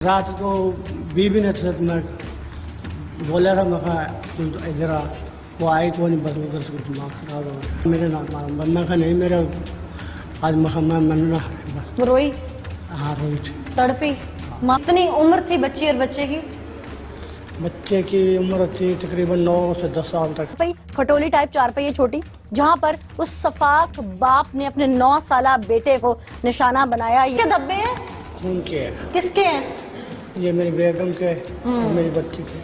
रात को बीबी ने तो मैं बोला था, मैं तुम इधर आ, वो आई को नहीं, बस उधर से दिमाग खराब हो गया मेरे नाम मालूम बनना का नहीं मेरा आज मैं मनना बस। वो रोई? हाँ रोई थी, तड़पी? कितनी उम्र थी बच्ची और बच्चे की? बच्चे की उम्र थी तकरीबन 9 से 10 साल तक। भाई खटोली टाइप चारपहिया छोटी, जहाँ पर उस सफाक बाप ने अपने 9 साला बेटे को निशाना बनाया। ये धब्बे हैं? खून के है। किसके हैं? ये मेरी बेगम के और मेरी बच्ची के।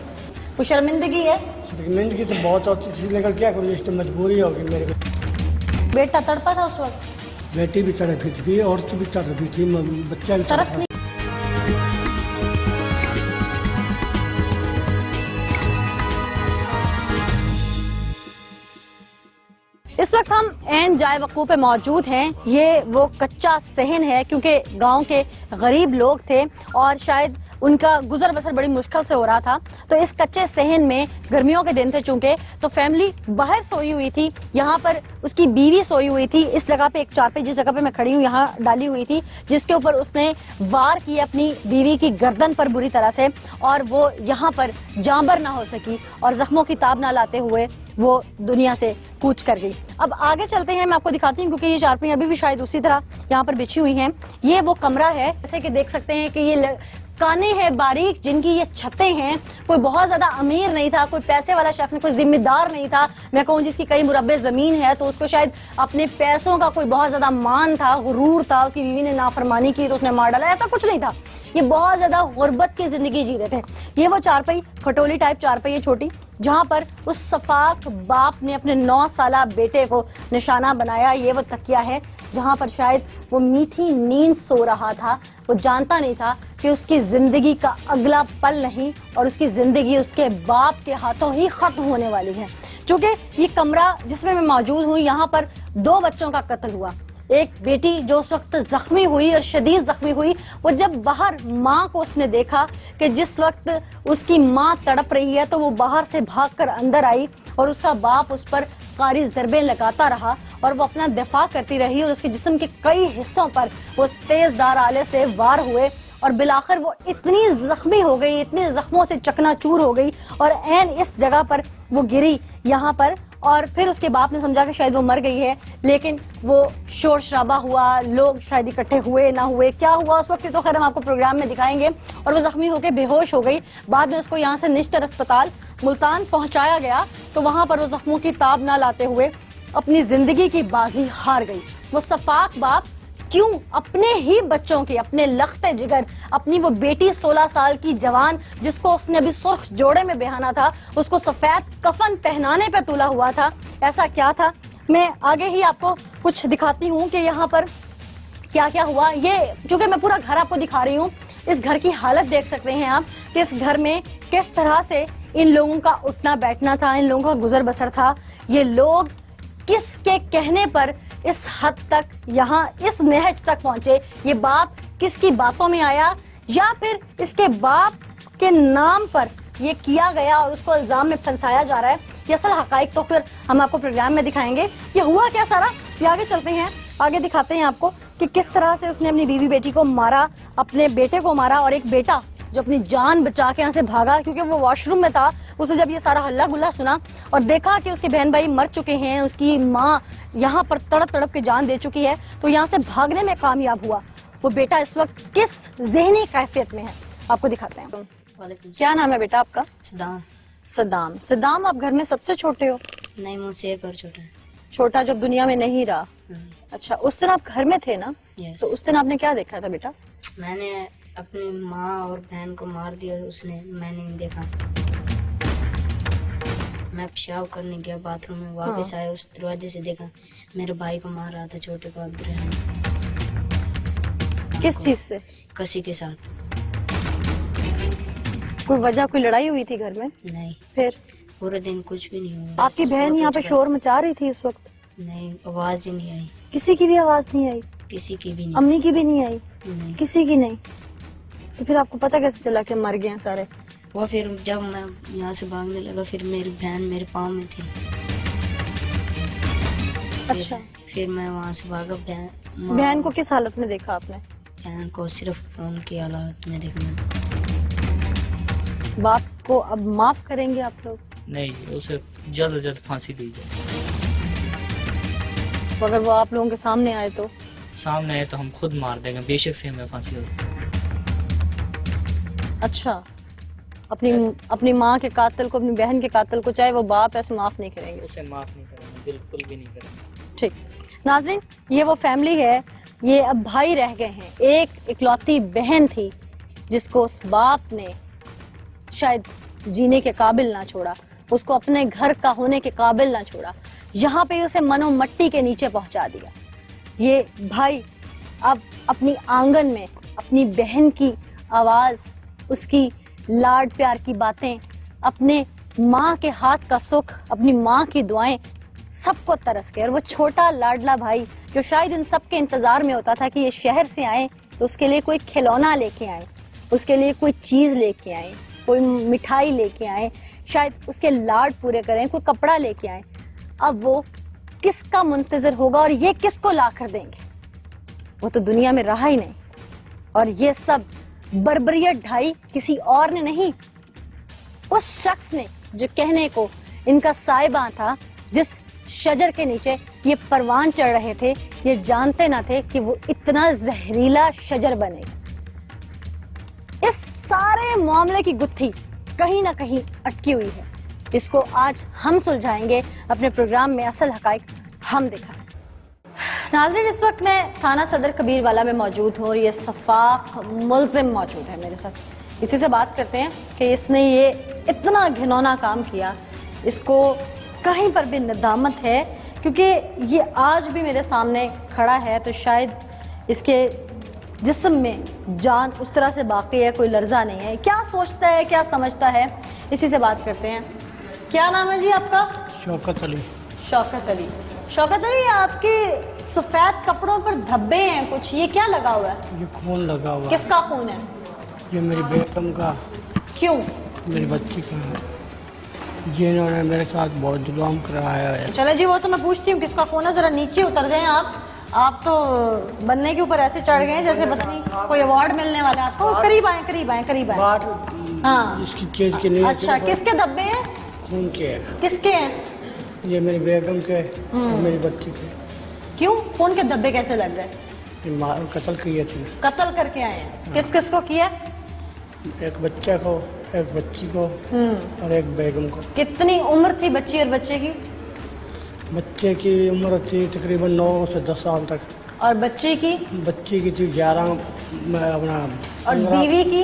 कुछ शर्मिंदगी है? शर्मिंदगी तो बहुत होती थी, लेकिन क्या करूँ, इस तो मजबूरी होगी मेरी। बेटा तड़पा था उस वक्त? बेटी भी तड़पी थी, औरत भी तड़पी थी, बच्चा भी तरस तड़पा। नहीं? इस वक्त हम एन जाए वकूफ पे मौजूद हैं। ये वो कच्चा सहन है, क्योंकि गांव के गरीब लोग थे और शायद उनका गुजर बसर बड़ी मुश्किल से हो रहा था। तो इस कच्चे सहन में गर्मियों के दिन थे चूंकि, तो फैमिली बाहर सोई हुई थी। यहाँ पर उसकी बीवी सोई हुई थी। इस जगह पे एक चारपाई, जिस जगह पे मैं खड़ी हूँ, यहाँ डाली हुई थी, जिसके ऊपर उसने वार किया अपनी बीवी की गर्दन पर बुरी तरह से, और वो यहाँ पर जांबर ना हो सकी और जख्मों की ताब ना लाते हुए वो दुनिया से कूच कर गई। अब आगे चलते हैं, मैं आपको दिखाती हूँ, क्योंकि ये चारपाई अभी भी शायद उसी तरह यहाँ पर बिछी हुई हैं। ये वो कमरा है, जैसे कि देख सकते हैं कि ये काने हैं बारीक, जिनकी ये छतें हैं। कोई बहुत ज्यादा अमीर नहीं था, कोई पैसे वाला शख्स नहीं, कोई जिम्मेदार नहीं था। मैं कहूँ जिसकी कई मुरब्बे जमीन है, तो उसको शायद अपने पैसों का कोई बहुत ज्यादा मान था, गुरूर था, उसकी बीवी ने नाफरमानी की तो उसने मार डाला, ऐसा कुछ नहीं था। ये बहुत ज्यादा गुर्बत की जिंदगी जी रहे थे। ये वो चारपाई, खटोली टाइप चारपाई है छोटी, जहाँ पर उस सफाक बाप ने अपने 9 साला बेटे को निशाना बनाया। ये वो तकिया है जहाँ पर शायद वो मीठी नींद सो रहा था। वो जानता नहीं था कि उसकी जिंदगी का अगला पल नहीं और उसकी जिंदगी उसके बाप के हाथों ही खत्म होने वाली है। क्योंकि ये कमरा जिसमें मैं मौजूद हूँ, यहाँ पर 2 बच्चों का कत्ल हुआ। एक बेटी जो उस वक्त जख्मी हुई और शदीद जख्मी हुई, वो जब बाहर माँ को उसने देखा कि जिस वक्त उसकी माँ तड़प रही है, तो वो बाहर से भागकर अंदर आई और उसका बाप उस पर कारी ज़रबें लगाता रहा और वो अपना दिफा करती रही और उसके जिस्म के कई हिस्सों पर वो तेजदार आले से वार हुए और बिलाखिर वो इतनी जख्मी हो गई, इतनी जख्मों से चकनाचूर हो गई और ऐन इस जगह पर वो गिरी यहाँ पर। और फिर उसके बाप ने समझा कि शायद वो मर गई है, लेकिन वो शोर शराबा हुआ, लोग शायद इकट्ठे हुए ना हुए, क्या हुआ उस वक्त तो खैर हम आपको प्रोग्राम में दिखाएंगे। और वो जख्मी होकर बेहोश हो गई। बाद में उसको यहाँ से निश्तर अस्पताल मुल्तान पहुंचाया गया, तो वहां पर वो जख्मों की ताब ना लाते हुए अपनी जिंदगी की बाजी हार गई। वो सफाक बाप क्यों अपने ही बच्चों की, अपने लख्ते जिगर, अपनी वो बेटी 16 साल की जवान, जिसको उसने अभी सुर्ख जोड़े में बेहाना था, उसको सफेद कफन पहनाने पे तुला हुआ था, ऐसा क्या था? मैं आगे ही आपको कुछ दिखाती हूँ कि यहाँ पर क्या क्या हुआ। ये चूंकि मैं पूरा घर आपको दिखा रही हूँ, इस घर की हालत देख सकते हैं आप कि इस घर में किस तरह से इन लोगों का उठना बैठना था, इन लोगों का गुजर बसर था। ये लोग किसके कहने पर इस हद तक, यहाँ इस नहज तक पहुंचे? ये बाप किसकी बातों में आया या फिर इसके बाप के नाम पर ये किया गया और उसको इल्जाम में फंसाया जा रहा है? ये असल हकाइक तो फिर हम आपको प्रोग्राम में दिखाएंगे। ये हुआ क्या सारा, ये आगे चलते हैं, आगे दिखाते हैं आपको कि किस तरह से उसने अपनी बीवी बेटी को मारा, अपने बेटे को मारा। और एक बेटा जो अपनी जान बचा के यहाँ से भागा, क्योंकि वो वॉशरूम में था। उसे जब ये सारा हल्ला गुल्ला सुना और देखा कि उसके बहन भाई मर चुके हैं, उसकी माँ यहाँ पर तड़प तड़प के जान दे चुकी है, तो यहाँ से भागने में कामयाब हुआ। वो बेटा इस वक्त किस ज़हनी कैफियत में है, आपको दिखाते हैं। क्या नाम है बेटा आपका? सदाम। सदाम। सदाम, आप घर में सबसे छोटे हो? नहीं, मुझसे एक और छोटा है। छोटा जब दुनिया में नहीं रहा? अच्छा, उस दिन आप घर में थे ना? यस। तो उस दिन आपने क्या देखा था बेटा? मैंने अपनी माँ और बहन को मार दिया, उसने, मैंने नहीं देखा। मैं पेशाब करने गया बाथरूम में, वापस आया, उस दरवाजे से देखा मेरे भाई को मार रहा था, छोटे को अब्दुल। किस चीज से? कसी के साथ। कोई वजह, कोई लड़ाई हुई थी घर में? नहीं, फिर पूरे दिन कुछ भी नहीं हुआ। आपकी बहन यहाँ पे शोर मचा रही थी उस वक्त? नहीं, आवाज ही नहीं आई। किसी की भी आवाज नहीं आई? किसी की भी नहीं। अम्मी की भी नहीं आई? नहीं। किसी की नहीं? तो फिर आपको पता कैसे चला कि मर गए हैं सारे? वो फिर जब मैं यहाँ से भागने लगा, फिर मेरी बहन मेरे पाँव में थी। अच्छा। फिर मैं वहाँ से भागा। बहन को किस हालत में देखा आपने? बहन को सिर्फ फोन की हालत में देखा। बाप को अब माफ करेंगे आप लोग? नहीं, उसे जल्द से जल्द फांसी दी जाए। तो अगर वो आप लोगों के सामने आए तो? सामने आए तो हम खुद मार देंगे, बेशक से हमें फांसी हो। अच्छा, अपनी माँ के कातिल को, अपनी बहन के कातिल को, चाहे वो बाप है, उसे माफ नहीं करेंगे? उसे माफ नहीं करेंगे, बिल्कुल भी नहीं करेंगे। ठीक। नाज़रीन, ये वो फैमिली है, ये अब भाई रह गए हैं। एक इकलौती बहन थी जिसको उस बाप ने शायद जीने के काबिल ना छोड़ा, उसको अपने घर का होने के काबिल ना छोड़ा, यहाँ पे उसे मनो मट्टी के नीचे पहुंचा दिया। ये भाई अब अपनी आंगन में अपनी बहन की आवाज, उसकी लाड प्यार की बातें, अपने माँ के हाथ का सुख, अपनी माँ की दुआएं, सबको तरस के, और वो छोटा लाडला भाई जो शायद इन सब के इंतजार में होता था कि ये शहर से आए तो उसके लिए कोई खिलौना लेके आए, उसके लिए कोई चीज लेके आए, कोई मिठाई लेके आए, शायद उसके लाड पूरे करें, कोई कपड़ा लेके आए। अब वो किसका मुंतजर होगा और ये किसको ला कर देंगे? वो तो दुनिया में रहा ही नहीं। और ये सब बर्बरियत ढाई किसी और ने नहीं, उस शख्स ने जो कहने को इनका साहिबा था, जिस शजर के नीचे ये परवान चढ़ रहे थे, ये जानते ना थे कि वो इतना जहरीला शजर बनेगा। इस सारे मामले की गुत्थी कहीं ना कहीं अटकी हुई है। इसको आज हम सुलझाएंगे अपने प्रोग्राम में असल हकाइक हम दिखाएं। नाज़रीन, इस वक्त मैं थाना सदर कबीरवाला में मौजूद हूँ और ये सफाक मुल्जिम मौजूद है मेरे साथ। इसी से बात करते हैं कि इसने ये इतना घिनौना काम किया, इसको कहीं पर भी नदामत है, क्योंकि ये आज भी मेरे सामने खड़ा है तो शायद इसके जिस्म में जान उस तरह से बाकी है, कोई लर्जा नहीं है। क्या सोचता है, क्या समझता है, इसी से बात करते हैं। क्या नाम है जी आपका? शौकत अली। शौकत अली। शौकत अली, आपके सफेद कपड़ों पर धब्बे हैं कुछ, ये क्या लगा हुआ है? ये खून लगा हुआ है। किसका खून है? ये मेरी बेगम का। क्यों? मेरी बच्ची का है। जिन्होंने मेरे साथ बहुत जुल्म कराया है। चले जी, वो तो मैं पूछती हूँ किसका खून है। जरा नीचे उतर जाएं आप तो बनने के ऊपर ऐसे चढ़ गए जैसे पता नहीं कोई अवार्ड मिलने वाला है आपको। करीब आए, करीब आए, करीब आए। हाँ, इसकी चीज के लिए। अच्छा, किसके धब्बे हैं? खून के हैं। किसके हैं? ये मेरी बेगम के और मेरी बच्ची के। क्यों खून के धब्बे कैसे लग गए? कत्ल किए थे। कत्ल करके आए हैं? किस किस को किया? एक बच्चे को, एक बच्ची को और एक बेगम को। कितनी उम्र थी बच्ची और बच्चे की? बच्चे की उम्र थी तकरीबन 9 से 10 साल तक। और बच्ची की? बच्ची की थी 11 अपना। और बीवी की?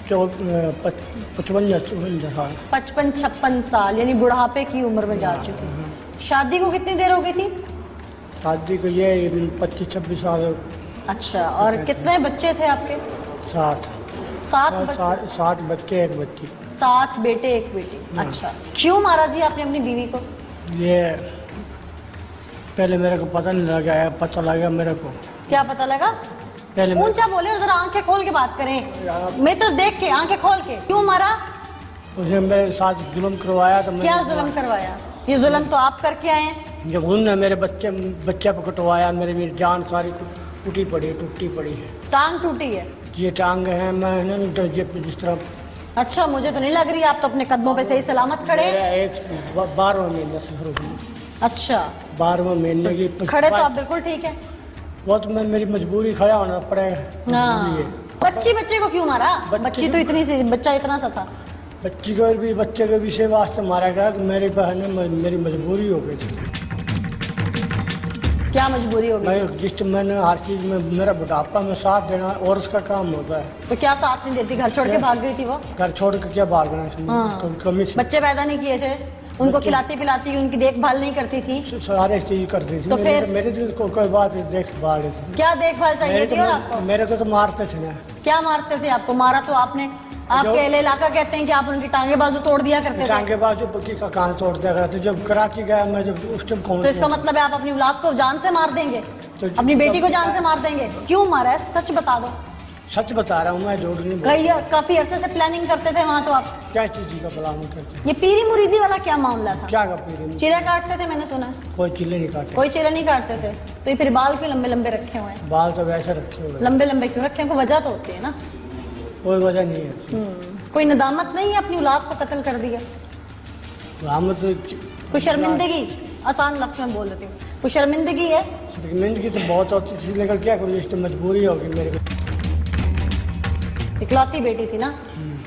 55 साल। 55-56 साल, यानी बुढ़ापे की उम्र में जा चुकी। शादी को कितनी देर हो गई थी? शादी को ये 25-26 साल। अच्छा, और कितने बच्चे थे आपके? 7 बच्चे, एक बच्ची। 7 बेटे, एक बेटी। अच्छा, क्यों मारा जी आपने अपनी बीवी को? ये पहले मेरे को पता नहीं लगा, पता लगा मेरे को। क्या पता लगा? पहले ऊंचा बोले और जरा आंखें खोल के बात करें। मैं तो देख के, आंखें खोल के। क्यों मारा? उसने मेरे साथ जुल्म करवाया। तो क्या जुल्म करवाया? ये जुल्म तो आप करके आए हैं। जब उन्होंने मेरे बच्चे को कटवाया, मेरी जान सारी टूटी पड़ी है। टांग टूटी है? ये टांग है, मैं जिस तरह। अच्छा, मुझे तो नहीं लग रही, आप तो अपने कदमों पे सही सलामत खड़े। 12वां महीना शुरू हुआ। अच्छा, 12वां महीने की खड़े तो आप बिल्कुल ठीक है। वो तो मेरी मजबूरी, खड़ा होना पड़ेगा। हाँ। बच्चे को क्यों मारा? बच्ची तो इतनी सी, बच्चा इतना सा था। बच्चे को भी इसी वास्ते मारा गया कि मेरी बहन मेरी मजबूरी हो गई थी। क्या मजबूरी हो गई? मैंने हर चीज में, मेरा बुढ़ापा में साथ देना और उसका काम होता है। तो क्या साथ नहीं देती? घर छोड़ के भाग गई थी वो? घर छोड़ के क्या भागना? कमी से बच्चे पैदा नहीं किए थे, उनको खिलाती पिलाती, उनकी देखभाल नहीं करती थी? सारे चीज करती थी। तो फिर मेरे को कोई बात देखभाल थी। क्या देखभाल चाहिए थी? और आपको? मेरे को तो मारते थे ना। क्या मारते थे आपको? मारा तो आपने, आपके अहले इलाका कहते हैं कि आप उनकी टांगे बाजू तोड़ दिया करते थे। टांगे बाजू का कहाँ तोड़ दिया करते? जब कराची गया मैं, जब उस टाइम कौन। तो इसका मतलब है आप अपनी औलाद को जान से मार देंगे? तो अपनी बेटी को जान से मार देंगे? क्यों मारा है, सच बता दो। सच बता रहा हूँ मैं, झूठ नहीं बोल रहा। काफी अरसे से प्लानिंग करते थे वहाँ तो आप? क्या चीज का प्लानिंग करते? ये पीरी मुरीदी वाला क्या मामला था? क्या का पीरी? चीरा काटते थे मैंने सुना। कोई चीले नहीं काटते। कोई चीरा नहीं काटते थे? तो ये फिर बाल क्यों लंबे लंबे रखे हुए हैं? बाल तो वैसे रखे हुए। लंबे लंबे क्यों रखे हैं? कोई वजह तो होती है ना। कोई वजह नहीं है। कोई नदामत नहीं है अपनी औलाद को कत्ल कर दिया? रहमत कोई शर्मिंदगी, आसान लफ्ज में बोल देती हूँ, कोई शर्मिंदगी है? शर्मिंदगी तो बहुत होती थी, लेकिन क्या करूँ, इस तो मजबूरी होगी मेरे को। इकलौती बेटी थी ना,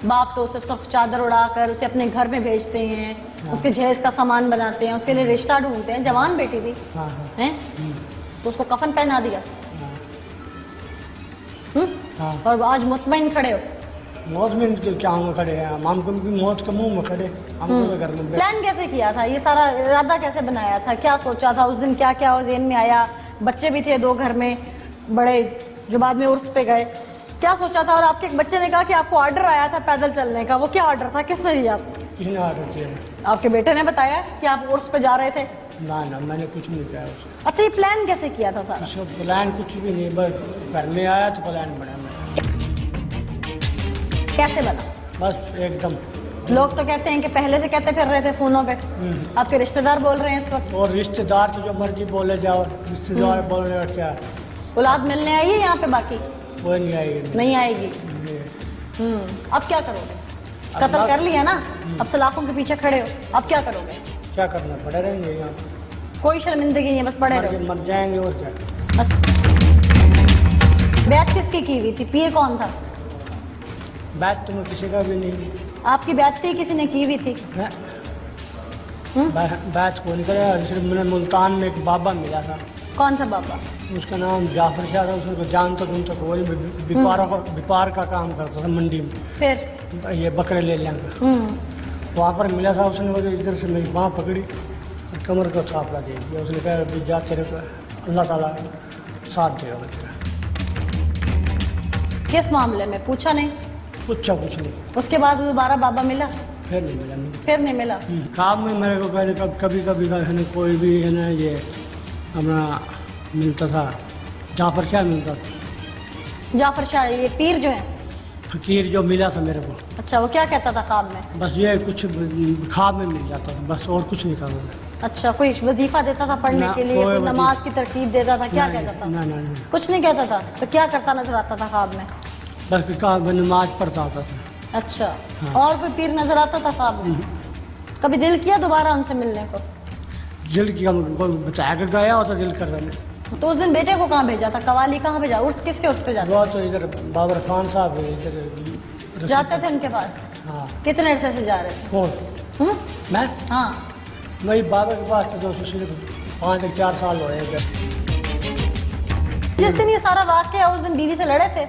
बाप तो उसे सख्त चादर उड़ाकर उसे अपने घर में भेजते हैं, उसके जहेज का सामान बनाते हैं, उसके लिए रिश्ता ढूंढते हैं। जवान बेटी थी, हाँ हैं? तो उसको कफन पहना दिया। हाँ। और आज मुतमईन खड़े हो? मौत में क्या हम खड़े हैं, हमको भी मौत के मुंह में खड़े, हमको घर में प्लान कैसे किया था, ये सारा इरादा कैसे बनाया था, क्या सोचा था उस दिन, क्या क्या ज़हन में आया? बच्चे भी थे 2 घर में बड़े जो बाद में उर्स पे गए, क्या सोचा था? और आपके एक बच्चे ने कहा कि आपको ऑर्डर आया था पैदल चलने का, वो क्या ऑर्डर था, किसने दिया आपको? किसने ऑर्डर किया? आपके बेटे ने बताया कि आप उर्स पे जा रहे थे? ना ना, मैंने कुछ नहीं किया उसे। अच्छा, ये प्लान कैसे किया था सारा? उसका प्लान कुछ भी नहीं, बस घर में आया तो प्लान बना मेरा। कैसे बना? बस एकदम। लोग तो कहते हैं कि पहले से कहते फिर रहे थे फोनों पे, आपके रिश्तेदार बोल रहे हैं इस वक्त। और रिश्तेदार तो जो मर्जी बोले जाओ, रिश्तेदार बोलने का क्या, औलाद मिलने आई है यहाँ पे? बाकी कोई नहीं आएगी। नहीं आएगी। अब क्या करोगे? कत्ल कर लिया ना, अब सलाखों के पीछे खड़े हो, अब क्या करोगे? क्या करना, पड़े रहेंगे यहाँ, कोई शर्मिंदगी नहीं है, बस पड़े रहो। मर जाएंगे और क्या। बैत किसकी की हुई थी? पीर कौन था? बैत तुम्हें किसी का भी नहीं। आपकी बैत थी, किसी ने की हुई थी? बैत को निकला, सिर्फ मैंने मुल्तान में एक बाबा मिला था। कौन सा बाबा? उसका नाम जाफर शाह था, उसको जानता तुम तक, वही व्यापार का काम करता था मंडी में, फिर ये बकरे ले लेंगे। वहाँ पर मिला था, उसने मुझे इधर से मेरी बाँह पकड़ी और कमर को थापड़ा दे दिया। उसने कहा अभी जा, तेरे को अल्लाह ताला साथ देगा तेरा। किस मामले में पूछा नहीं? कुछ नहीं। उसके बाद दोबारा बाबा मिला? फिर नहीं मिला। फिर नहीं मिला। काम में मेरे को कहने कभी है ना, कोई भी है ना, ये अपना मिलता था, जाफर शाह मिलता था। जाफर शाह ये पीर जो है? फकीर जो मिला था मेरे को। अच्छा, वो क्या कहता था ख्वाब में? बस ये कुछ ख्वाब में मिल जाता था, बस और कुछ नहीं करता। अच्छा, कोई वजीफा देता था पढ़ने के लिए, कोई नमाज की तरकीब देता था, क्या कहता था? ना, कुछ नहीं कहता था। तो क्या करता नजर आता था ख्वाब में? बस नमाज पढ़ता आता था। अच्छा, हाँ। और कोई पीर नजर आता था ख्वाब में? कभी दिल किया दोबारा उनसे मिलने को? दिल किया, बता कर गया होता दिल कर रहा। तो उस दिन बेटे को कहाँ भेजा था? कवाली कहाँ भेजा? उर्स किसके उर्स पे जाते? वो तो इधर बाबर खान साहब इधर जाते थे उनके पास? हाँ। कितने अरसे से जा रहे थे? कौन? मैं? हाँ। मेरी बाबा के पास तो सिर्फ 5-4 साल हुए। जिस दिन ये सारा वाकया उस दिन बीवी से लड़े थे?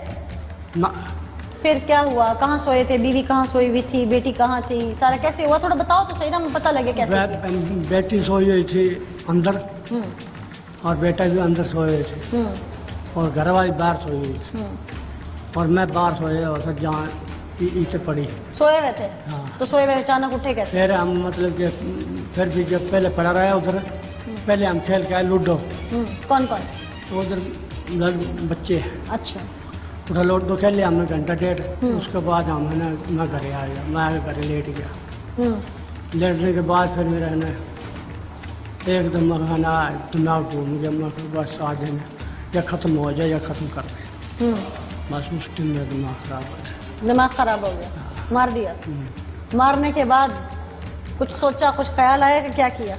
फिर क्या हुआ? कहाँ सोए थे? बीवी कहाँ सोई हुई थी? बेटी कहाँ थी? सारा कैसे हुआ? थोड़ा बताओ तो सही ना, मुझे पता लगे कैसे। बेटी सोई हुई थी अंदर और बेटा भी अंदर सोए हुए थे और घर वाली बाहर सोई हुई थी और मैं बाहर सोया और सब जहाँ ईंटें पड़ी। सोए हुए थे? हाँ। तो सोए हुए अचानक उठे कैसे? फिर हम मतलब कि फिर भी जब पहले पड़ा रहा उधर, पहले हम खेल के आए लूडो। कौन कौन? तो उधर बच्चे। अच्छा। उधर लूडो खेल लिया हमने घंटा 1.5। उसके बाद हम है ना, मैं घरे आ गया, मैं घरे लेट गया। लेटने के बाद फिर मेरा है ना एकदम है ना दिमाग घूम गया। मैं बस आ गया, या ख़त्म हो जाए या ख़त्म कर दे। बस उस दिन मेरा दिमाग ख़राब हो गया। दिमाग ख़राब हो गया? मार दिया? मारने के बाद कुछ सोचा, कुछ ख्याल आया कि क्या किया?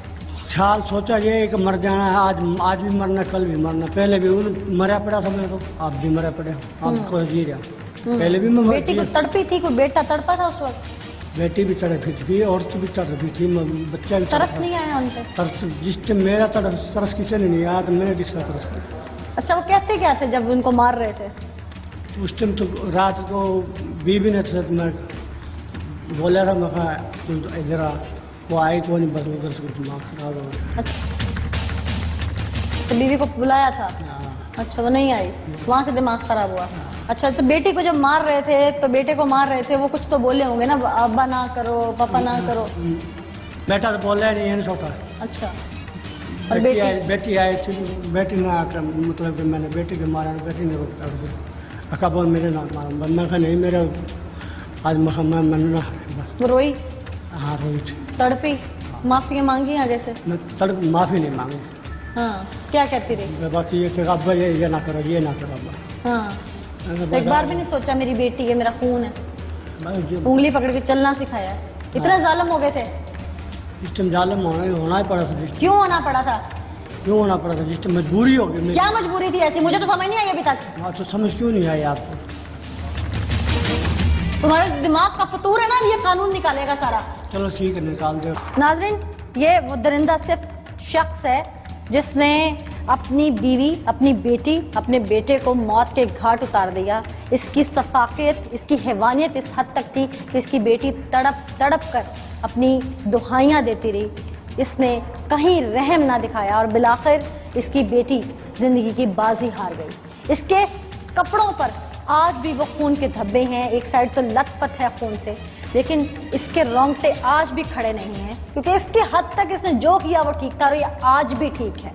ख्याल सोचा ये कि मर जाना है, आज भी मरना, कल भी मरना। पहले भी मरा पड़ा था मैं, तो आप भी मरा पड़े, आप को जी रहा। पहले भी मैं बेटी को तड़पी थी? कोई बेटा तड़पा था उस वक्त? बेटी भी तड़पी थी, औरत भी तड़पी थी, बच्चा भी तरस नहीं आया उन पे? तरस जिस टाइम मेरा तरस किसी ने नहीं आया, तो मैंने किसका तरस किया। अच्छा, वो कहते क्या थे जब उनको मार रहे थे? उस टाइम तो रात को बीवी ने मैं बोला था, मैं कहा तू इधर आ, वो आई तो नहीं, बस उधर से दिमाग खराब हो गया। अच्छा, तो बीवी को बुलाया था? अच्छा, वो नहीं आई, वहाँ से दिमाग खराब हुआ। अच्छा, तो बेटी को जब मार रहे थे, तो बेटे को मार रहे थे, वो कुछ तो बोले होंगे ना, अब्बा ना करो, पापा ना करो। बेटा तो बोला नहीं है, छोटा। अच्छा, और बेटी आई थी, बेटी ने आकर मतलब कि मैंने बेटी को मारा, बेटी ने रोका, अका बोल मेरे ना मारा, बंदा का नहीं मेरा आज मैं मनना। वो रोई? हाँ रोई थी, तड़पी, माफी मांगी आगे से? माफ़ी नहीं मांगी। हाँ, क्या कहती रही? बाकी ये कि अब्बा ये ना करो, ये ना करो अब्बा। हाँ, तो एक बार भी नहीं सोचा मेरी बेटी है, मेरा खून है, बस जो उंगली पकड़ के चलना सिखाया है? इतने जालिम हो गए थे? इस टाइम जालिम होना ही पड़ा था, जिस क्यों होना पड़ा था? क्यों होना पड़ा था, जिस टाइम मजबूरी हो गई मेरी। क्या मजबूरी थी ऐसी? मुझे तो समझ नहीं आई अभी तक। हाँ, तो समझ क्यों नहीं आई आपको? तुम्हारे दिमाग का फतूर है ना, ये कानून निकालेगा सारा। चलो ठीक है, निकाल दो। नाजरीन, ये वो दरिंदा सिर्फ शख्स है जिसने अपनी बीवी, अपनी बेटी, अपने बेटे को मौत के घाट उतार दिया। इसकी सफाकियत, इसकी हैवानियत इस हद तक थी कि इसकी बेटी तड़प तड़प कर अपनी दुहाइयाँ देती रही। इसने कहीं रहम ना दिखाया और बिलाखिर इसकी बेटी जिंदगी की बाजी हार गई। इसके कपड़ों पर आज भी वो खून के धब्बे हैं, एक साइड तो लथपथ है खून से, लेकिन इसके रोंगटे आज भी खड़े नहीं हैं, क्योंकि इसकी हद तक इसने जो किया वो ठीक था और ये आज भी ठीक है।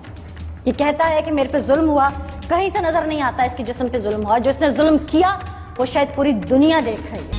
ये कहता है कि मेरे पे जुल्म हुआ, कहीं से नजर नहीं आता इसके जिस्म पे जुल्म हुआ। जो इसने जुल्म किया वो शायद पूरी दुनिया देख रही है।